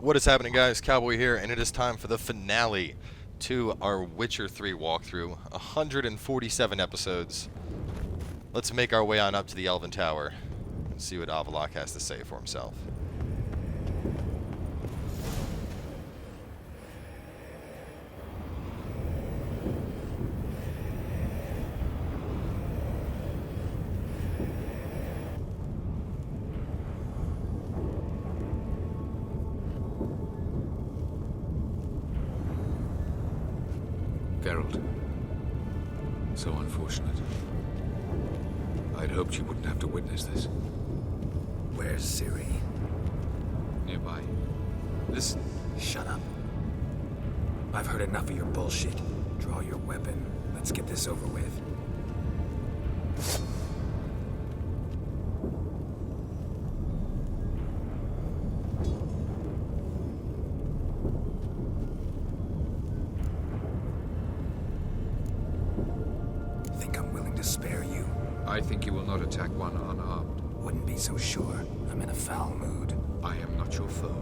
What is happening, guys? Cowboy here, and it is time for the finale to our Witcher 3 walkthrough. 147 episodes. Let's make our way on up to the Elven Tower and see what Epilogue has to say for himself. Geralt. So unfortunate. I'd hoped you wouldn't have to witness this. Where's Ciri? Nearby. Listen. Shut up. I've heard enough of your bullshit. Draw your weapon. Let's get this over with. Think I'm willing to spare you? I think you will not attack one unarmed. Wouldn't be so sure. I'm in a foul mood. I am not your foe.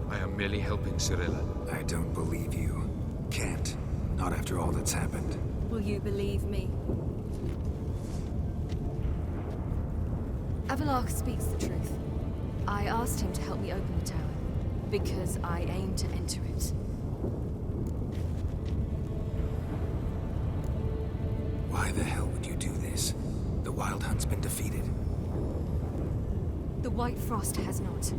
I am merely helping Cirilla. I don't believe you. Can't. Not after all that's happened. Will you believe me? Epilogue speaks the truth. I asked him to help me open the tower, because I aim to enter it. Why the hell would you do this? The Wild Hunt's been defeated. The White Frost has not.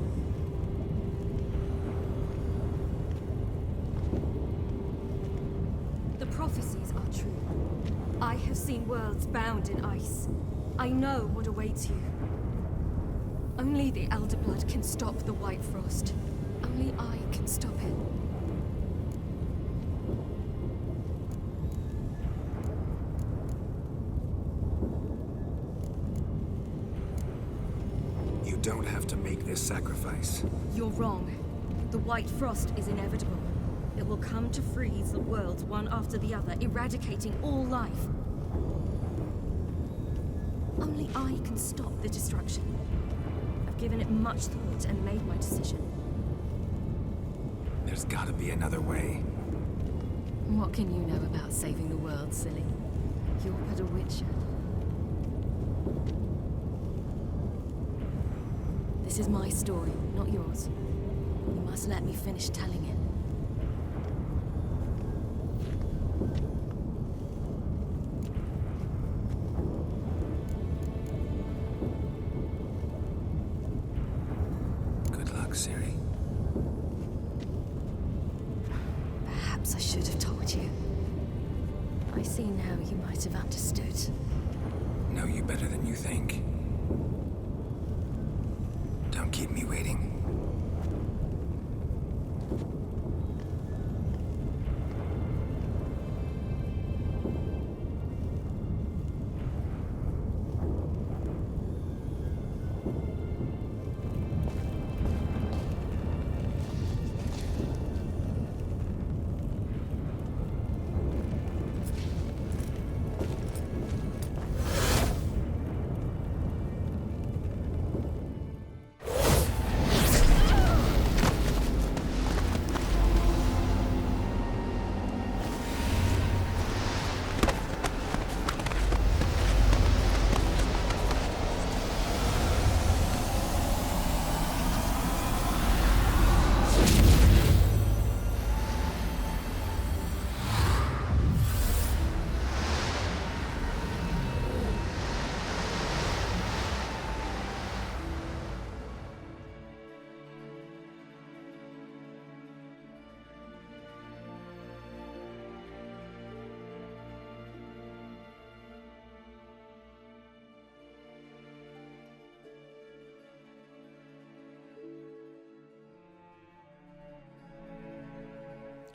The prophecies are true. I have seen worlds bound in ice. I know what awaits you. Only the Elder Blood can stop the White Frost. Only I can stop it. You don't have to make this sacrifice. You're wrong. The White Frost is inevitable. It will come to freeze the worlds one after the other, eradicating all life. Only I can stop the destruction. I've given it much thought and made my decision. There's gotta be another way. What can you know about saving the world, silly? You're but a witcher. This is my story, not yours. You must let me finish telling it. Good luck, Ciri. Perhaps I should have told you. I see now you might have understood. Know you better than you think. Don't keep me waiting.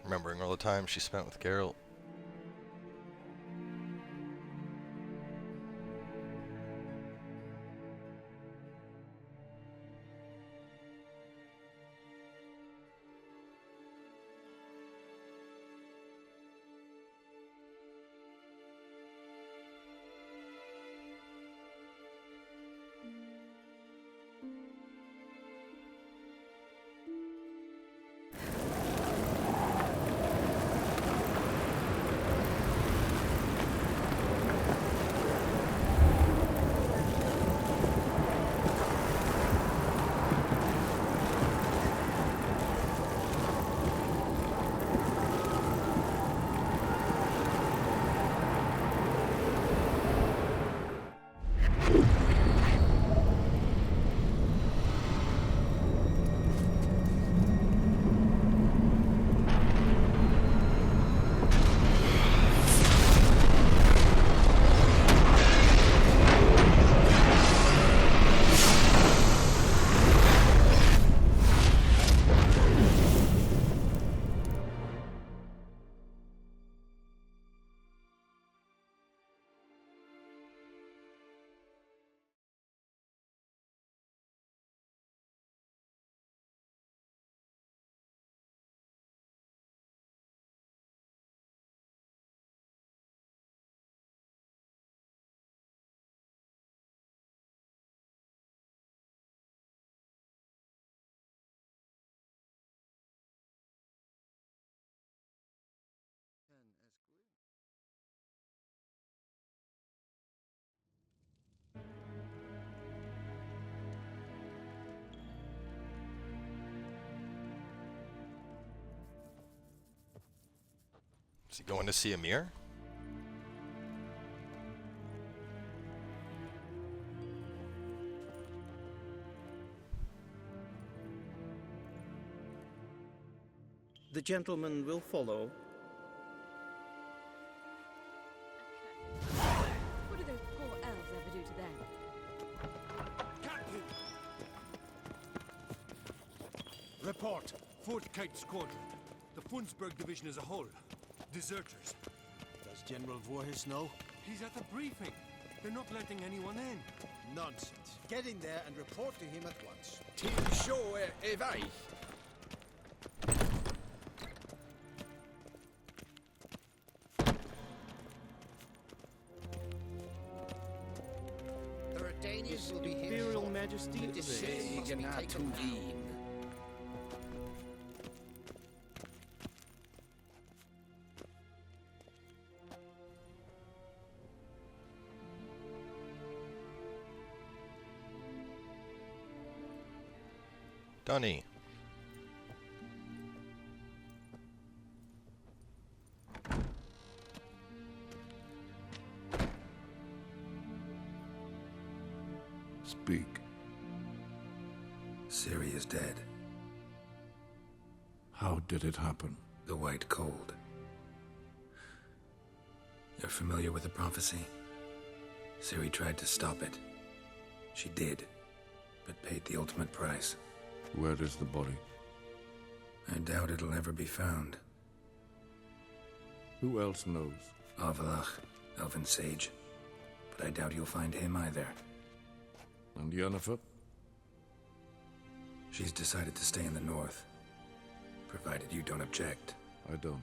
Remembering all the time she spent with Geralt. Is he going to see Amir? The gentleman will follow. What do those poor elves ever do to them? Report. Fourth Kite Squadron. The Funsberg Division as a whole. Deserters. Does General Voorhis know? He's at the briefing. They're not letting anyone in. Nonsense. Get in there and report to him at once. Till show evaich. There are Danes will be here. Imperial Majesty of Segen Hatuvin. Dunny. Speak. Ciri is dead. How did it happen? The White Cold. You're familiar with the prophecy? Ciri tried to stop it. She did, but paid the ultimate price. Where is the body? I doubt it'll ever be found. Who else knows? Avalach, elven sage. But I doubt you'll find him either. And Yennefer? She's decided to stay in the north. Provided you don't object. I don't.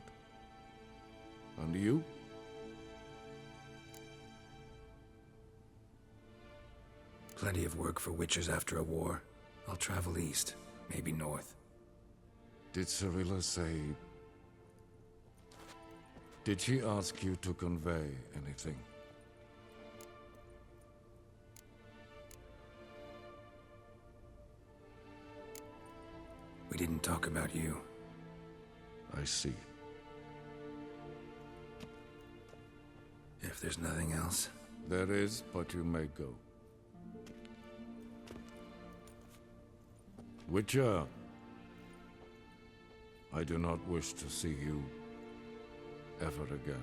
And you? Plenty of work for witches after a war. I'll travel east, maybe north. Did Cirilla say... Did she ask you to convey anything? We didn't talk about you. I see. If there's nothing else, There is, but you may go. Witcher, I do not wish to see you ever again.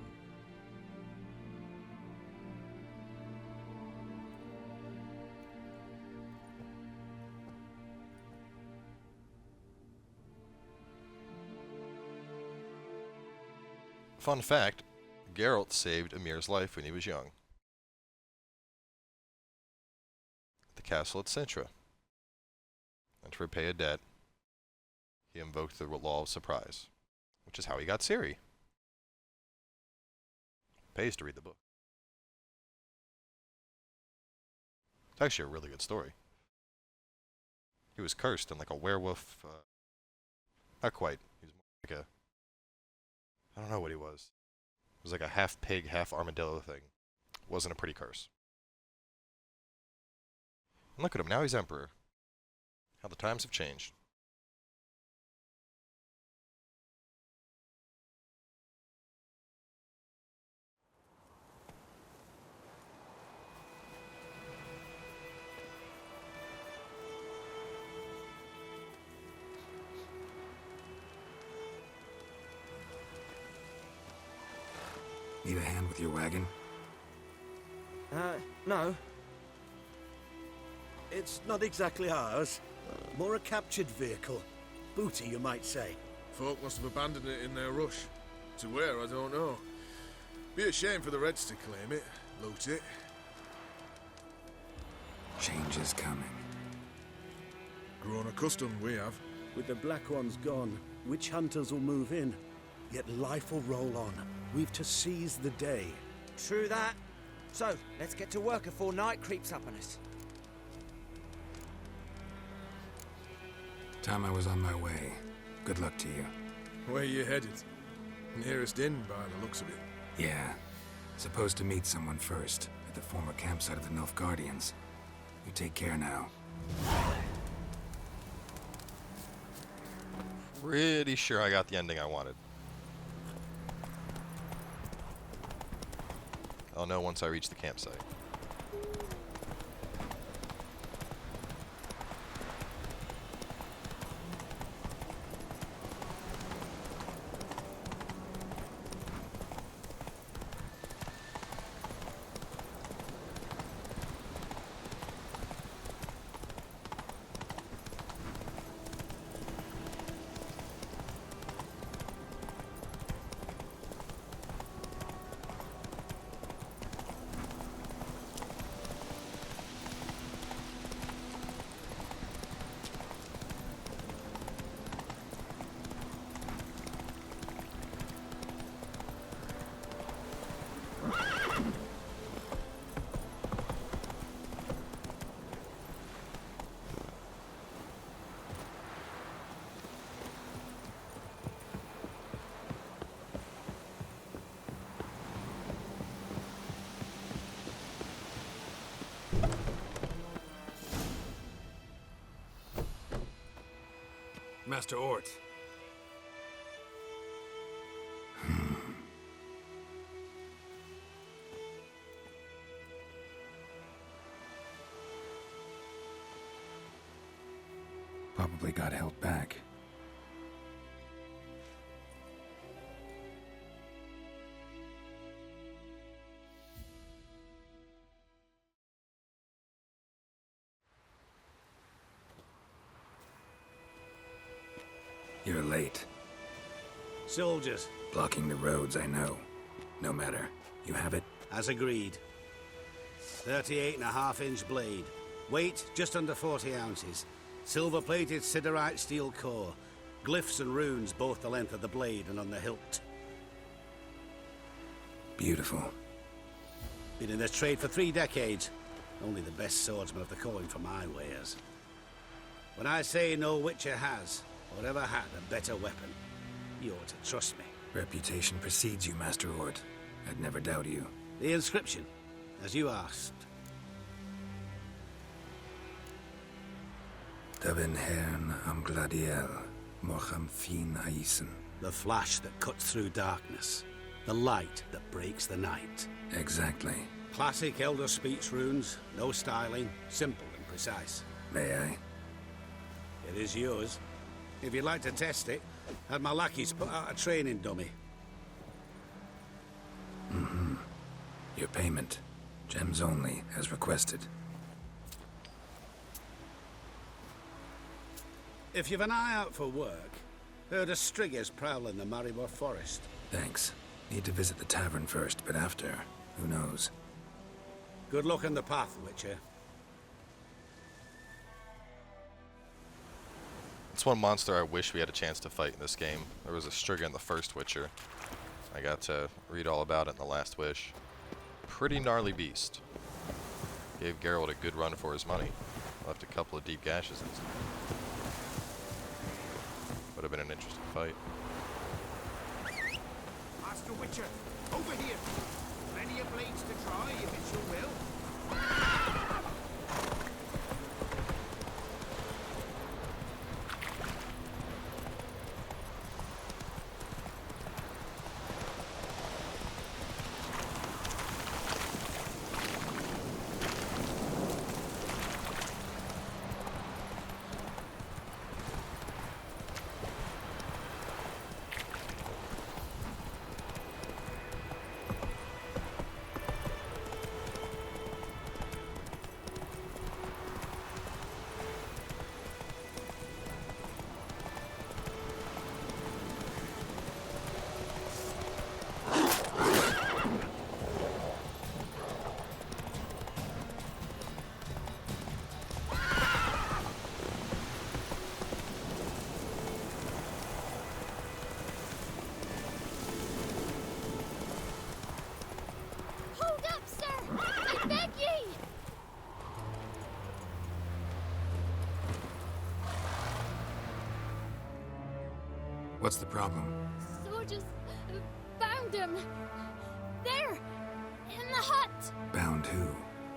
Fun fact, Geralt saved Amir's life when he was young. At the castle at Sintra. And to repay a debt, he invoked the law of surprise, which is how he got Ciri. Pays to read the book. It's actually a really good story. He was cursed and like a werewolf. Not quite. He was more like a... I don't know what he was. It was like a half pig, half armadillo thing. Wasn't a pretty curse. And look at him, now he's emperor. How the times have changed. Need a hand with your wagon? No. It's not exactly ours. More a captured vehicle. Booty, you might say. Folk must have abandoned it in their rush. To where, I don't know. Be a shame for the Reds to claim it, loot it. Change is coming. Grown accustomed, we have. With the Black Ones gone, witch hunters will move in. Yet life will roll on. We've to seize the day. True that. So, let's get to work before night creeps up on us. Time I was on my way. Good luck to you. Where you headed? Nearest inn, by the looks of it. Yeah. Supposed to meet someone first, at the former campsite of the Nilfgaardians. You take care now. Pretty sure I got the ending I wanted. I'll know once I reach the campsite. Master Ort. Probably got held back. You're late. Soldiers. Blocking the roads, I know. No matter. You have it? As agreed. 38.5-inch blade. Weight, just under 40 ounces. Silver-plated siderite steel core. Glyphs and runes both the length of the blade and on the hilt. Beautiful. Been in this trade for 3 decades. Only the best swordsmen have the calling for my wares. When I say no witcher has, or ever had, a better weapon, you ought to trust me. Reputation precedes you, Master Ord. I'd never doubt you. The inscription, as you asked. Davin hern am gladiel, mocham fin aisen. The flash that cuts through darkness. The light that breaks the night. Exactly. Classic Elder Speech runes, no styling, simple and precise. May I? It is yours. If you'd like to test it, had my lackeys put out a training dummy. Mm-hmm. Your payment. Gems only, as requested. If you've an eye out for work, heard of striggers prowling the Maribor forest. Thanks. Need to visit the tavern first, but after, who knows? Good luck on the path, Witcher. It's one monster I wish we had a chance to fight in this game. There was a Strigger in the first Witcher. I got to read all about it in The Last Wish. Pretty gnarly beast. Gave Geralt a good run for his money. Left a couple of deep gashes in his neck. Would have been an interesting fight. Master Witcher, over here. Plenty of blades to try if it's your will. What's the problem? Soldiers found him. There, in the hut. Bound who?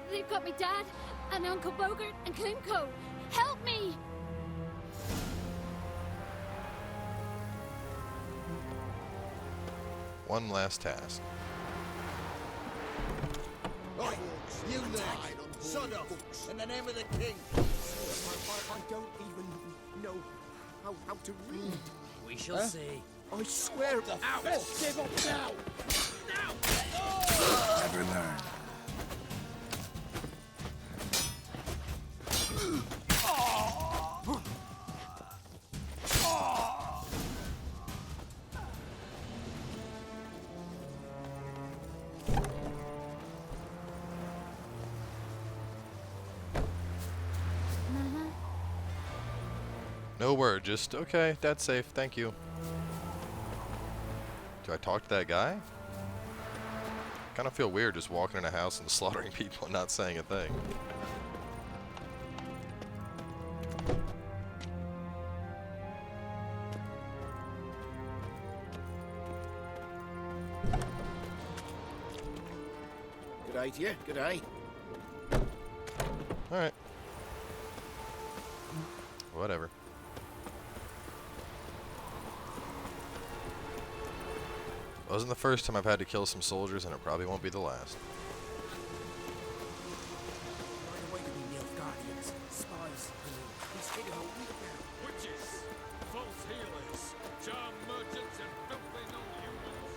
They've got me dad and Uncle Bogart and Klimko. Help me! One last task. You lie! Shut up! In the name of the king! I don't even know how to read. We shall see. I swear. Ow! Give up now! Never learn. No word, just, okay, that's safe, thank you. Do I talk to that guy? Kind of feel weird just walking in a house and slaughtering people and not saying a thing. Good eye to you. Good eye. Alright. Whatever. Wasn't the first time I've had to kill some soldiers, and it probably won't be the last. Witches, false healers, charm merchants, and filthy non-humans.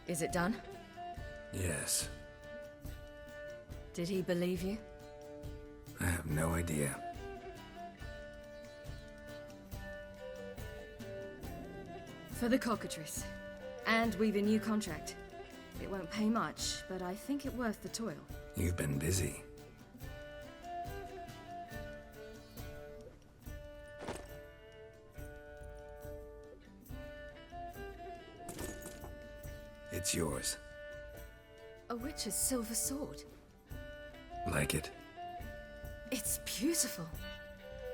Is it done? Yes. Did he believe you? I have no idea. For the cockatrice. And we've a new contract. It won't pay much, but I think it worth the toil. You've been busy. It's yours. A witch's silver sword. Like it? It's beautiful.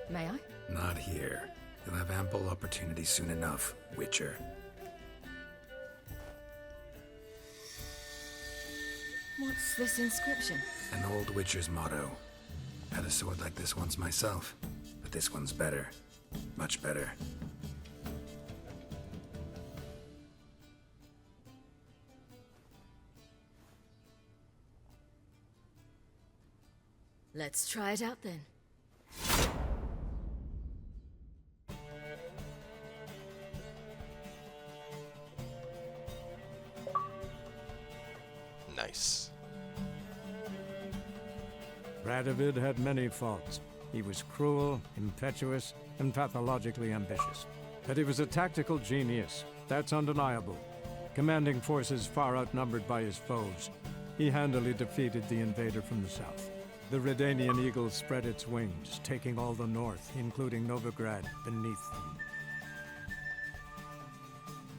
May I? Not here. You'll have ample opportunity soon enough, Witcher. What's this inscription? An old Witcher's motto. Had a sword like this once myself, but this one's better. Much better. Let's try it out then. Nice. Radovid had many faults. He was cruel, impetuous, and pathologically ambitious. But he was a tactical genius. That's undeniable. Commanding forces far outnumbered by his foes, he handily defeated the invader from the south. The Redanian eagle spread its wings, taking all the north, including Novigrad, beneath them.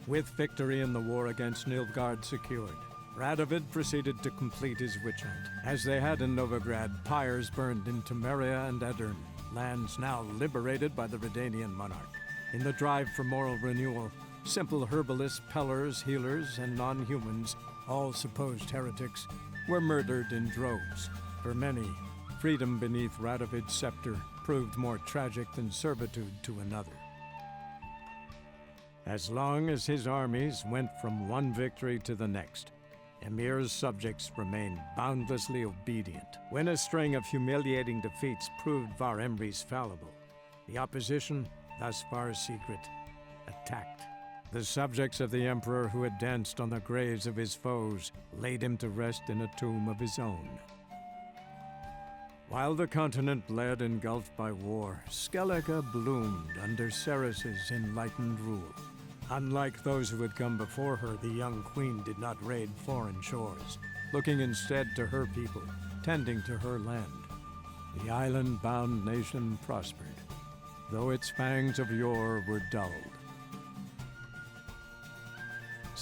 With victory in the war against Nilfgaard secured, Radovid proceeded to complete his witch hunt. As they had in Novigrad, pyres burned in Temeria and Aedirn, lands now liberated by the Redanian monarch. In the drive for moral renewal, simple herbalists, pellers, healers, and non-humans, all supposed heretics, were murdered in droves. For many, freedom beneath Radovid's scepter proved more tragic than servitude to another. As long as his armies went from one victory to the next, Emir's subjects remained boundlessly obedient. When a string of humiliating defeats proved Var Emreis fallible, the opposition, thus far secret, attacked. The subjects of the Emperor who had danced on the graves of his foes laid him to rest in a tomb of his own. While the continent bled engulfed by war, Skellige bloomed under Ceres's enlightened rule. Unlike those who had come before her, the young queen did not raid foreign shores, looking instead to her people, tending to her land. The island-bound nation prospered, though its fangs of yore were dulled.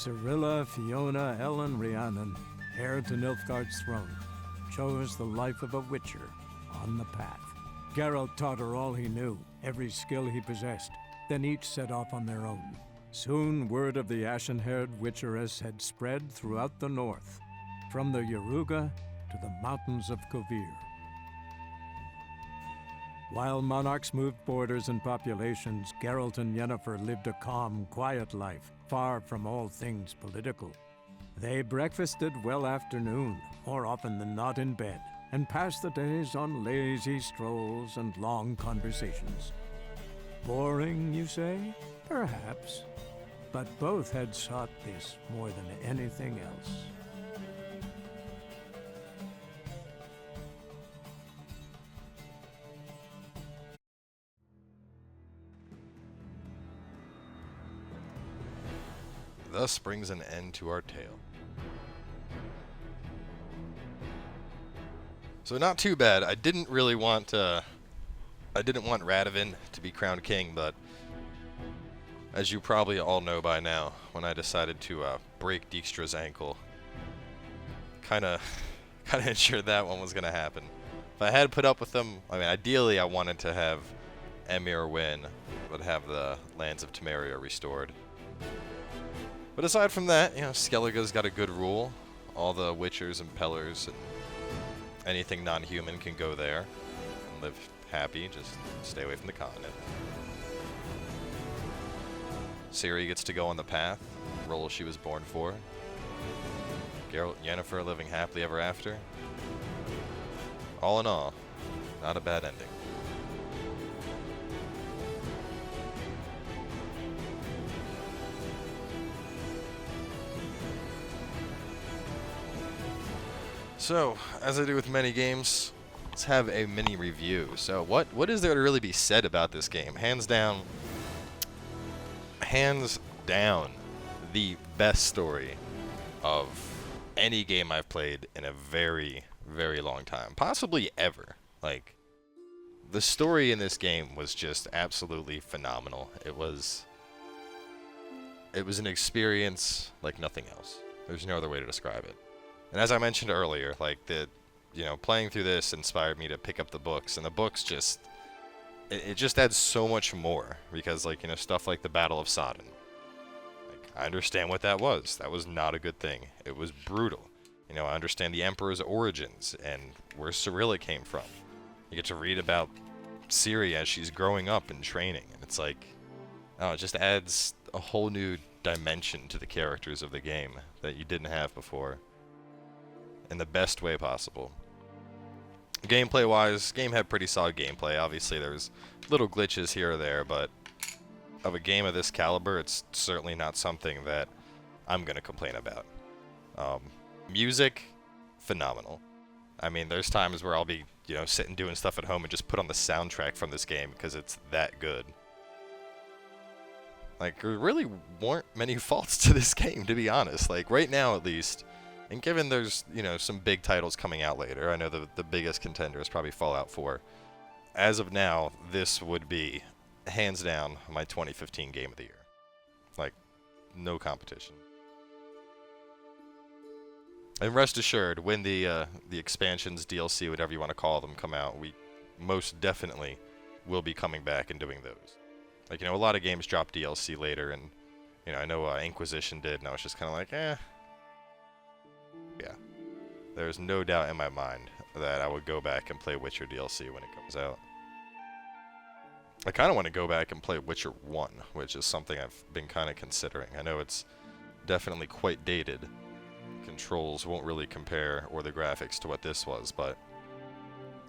Cirilla, Fiona, Ellen, Rhiannon, heir to Nilfgaard's throne, chose the life of a witcher on the path. Geralt taught her all he knew, every skill he possessed. Then each set off on their own. Soon word of the ashen-haired witcheress had spread throughout the north, from the Yaruga to the mountains of Kovir. While monarchs moved borders and populations, Geralt and Yennefer lived a calm, quiet life, far from all things political. They breakfasted well after noon, more often than not in bed, and passed the days on lazy strolls and long conversations. Boring, you say? Perhaps. But both had sought this more than anything else. Thus brings an end to our tale. So not too bad. I didn't want Radovid to be crowned king, but as you probably all know by now, when I decided to break Dijkstra's ankle, kind of ensured that one was gonna happen. If I had put up with them, I mean, ideally I wanted to have Emir win, but have the lands of Temeria restored. But aside from that, you know, Skellige's got a good rule. All the Witchers and Pellars and anything non-human can go there and live happy, just stay away from the continent. Ciri gets to go on the path, role she was born for. Geralt and Yennefer living happily ever after. All in all, not a bad ending. So, as I do with many games, let's have a mini review. So, what is there to really be said about this game? Hands down, the best story of any game I've played in a very, very long time. Possibly ever. Like, the story in this game was just absolutely phenomenal. It was an experience like nothing else. There's no other way to describe it. And as I mentioned earlier, like playing through this inspired me to pick up the books, and the books just, it just adds so much more, because like, you know, stuff like the Battle of Sodden. Like, I understand what that was. That was not a good thing. It was brutal. You know, I understand the Emperor's origins and where Cirilla came from. You get to read about Ciri as she's growing up and training, and it's like, oh, it just adds a whole new dimension to the characters of the game that you didn't have before. In the best way possible. Gameplay-wise, game had pretty solid gameplay. Obviously, there's little glitches here or there, but of a game of this caliber, it's certainly not something that I'm gonna complain about. Music, phenomenal. I mean, there's times where I'll be, you know, sitting doing stuff at home and just put on the soundtrack from this game because it's that good. Like, there really weren't many faults to this game, to be honest. Like, right now, at least. And given there's, you know, some big titles coming out later, I know the biggest contender is probably Fallout 4. As of now, this would be, hands down, my 2015 Game of the Year. Like, no competition. And rest assured, when the expansions, DLC, whatever you want to call them, come out, we most definitely will be coming back and doing those. Like, you know, a lot of games drop DLC later, and, you know, I know Inquisition did, and I was just kind of like, eh. Yeah, there's no doubt in my mind that I would go back and play Witcher DLC when it comes out. I kind of want to go back and play Witcher 1, which is something I've been kind of considering. I know it's definitely quite dated. Controls won't really compare, or the graphics, to what this was, but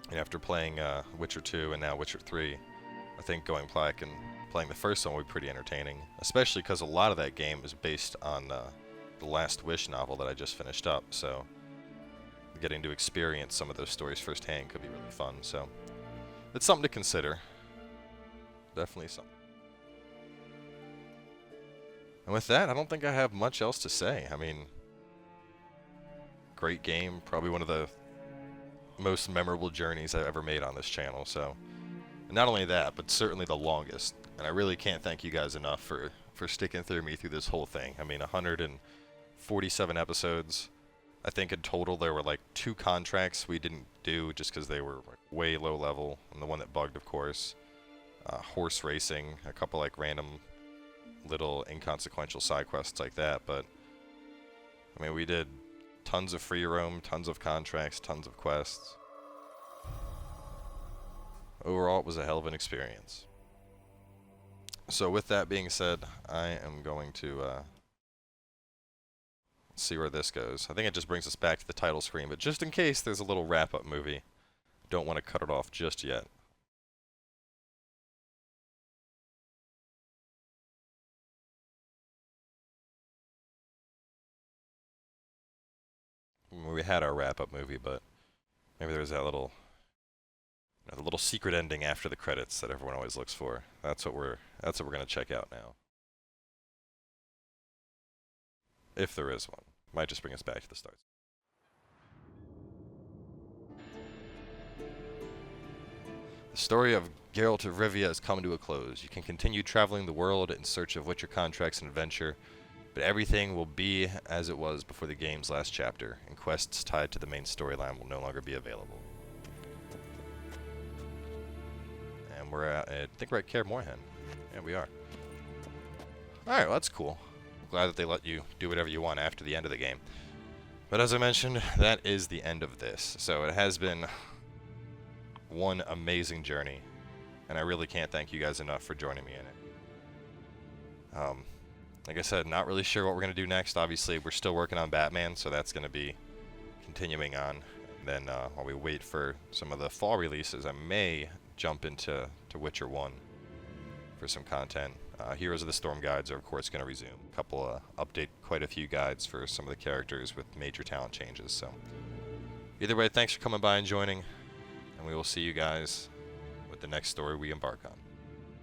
you know, after playing Witcher 2 and now Witcher 3, I think going back and playing the first one would be pretty entertaining, especially because a lot of that game is based on the Last Wish novel that I just finished up, so getting to experience some of those stories firsthand could be really fun, so it's something to consider. Definitely something. And with that, I don't think I have much else to say. I mean, great game, probably one of the most memorable journeys I've ever made on this channel, so and not only that, but certainly the longest, and I really can't thank you guys enough for for sticking through me through this whole thing. I mean, 147 episodes. I think in total there were like 2 contracts we didn't do just because they were like way low level, and the one that bugged, of course. Horse racing, a couple like random little inconsequential side quests like that, but I mean, we did tons of free roam, tons of contracts, tons of quests. Overall, it was a hell of an experience. So with that being said, I am going to see where this goes. I think it just brings us back to the title screen, but just in case there's a little wrap-up movie, don't want to cut it off just yet. We had our wrap-up movie, but maybe there's that little, the little secret ending after the credits that everyone always looks for. That's what we're gonna check out now. If there is one, might just bring us back to the start. The story of Geralt of Rivia has come to a close. You can continue traveling the world in search of Witcher contracts and adventure, but everything will be as it was before the game's last chapter, and quests tied to the main storyline will no longer be available. And we're at, I think we're at Kaer Morhen. Yeah, we are. Alright, well, that's cool. I'm glad that they let you do whatever you want after the end of the game. But as I mentioned, that is the end of this. So it has been one amazing journey, and I really can't thank you guys enough for joining me in it. Like I said, not really sure what we're going to do next. Obviously, we're still working on Batman, so that's going to be continuing on. And then while we wait for some of the fall releases, I may jump into Witcher 1 for some content. Heroes of the Storm guides are, of course, going to resume. Update quite a few guides for some of the characters with major talent changes. So either way, thanks for coming by and joining, and we will see you guys with the next story we embark on.